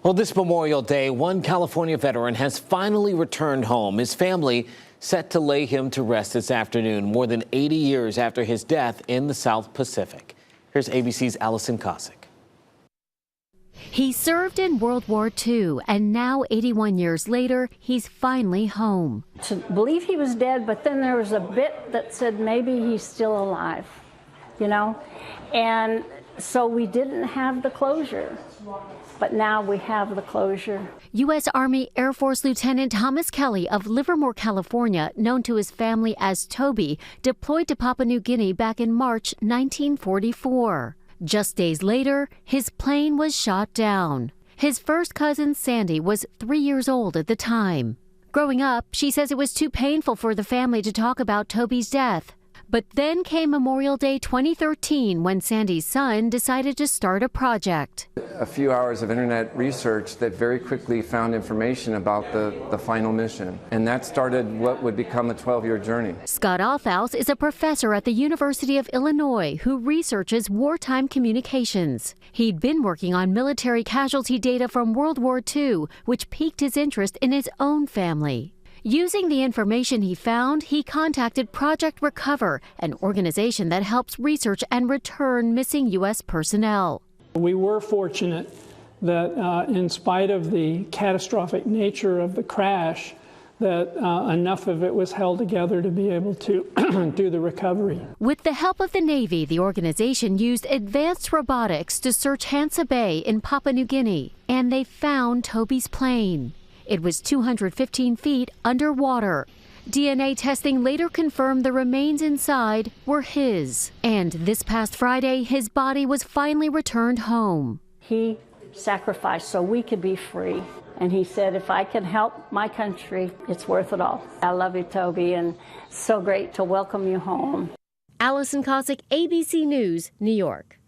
Well, this Memorial Day, one California veteran has finally returned home. His family set to lay him to rest this afternoon, more than 80 years after his death in the South Pacific. Here's ABC's Alison Kosik. He served in World War II, and now 81 years later, he's finally home. To believe he was dead, but then there was a bit that said maybe he's still alive, you know? And so we didn't have the closure, but now we have the closure. U.S. Army Air Force Lieutenant Thomas Kelly of Livermore, California, known to his family as Toby, deployed to Papua New Guinea back in March 1944. Just days later, his plane was shot down. His first cousin, Sandy, was 3 years old at the time. Growing up, she says it was too painful for the family to talk about Toby's death. But then came Memorial Day 2013 when Sandy's son decided to start a project. A few hours of internet research that very quickly found information about the final mission. And that started what would become a 12-year journey. Scott Althaus is a professor at the University of Illinois who researches wartime communications. He'd been working on military casualty data from World War II, which piqued his interest in his own family. Using the information he found, he contacted Project Recover, an organization that helps research and return missing U.S. personnel. We were fortunate that in spite of the catastrophic nature of the crash, that enough of it was held together to be able to do the recovery. With the help of the Navy, the organization used advanced robotics to search Hansa Bay in Papua New Guinea, and they found Toby's plane. It was 215 feet underwater. DNA testing later confirmed the remains inside were his. And this past Friday, his body was finally returned home. He sacrificed so we could be free. And he said, if I can help my country, it's worth it all. I love you, Toby, and so great to welcome you home. Alison Kosik, ABC News, New York.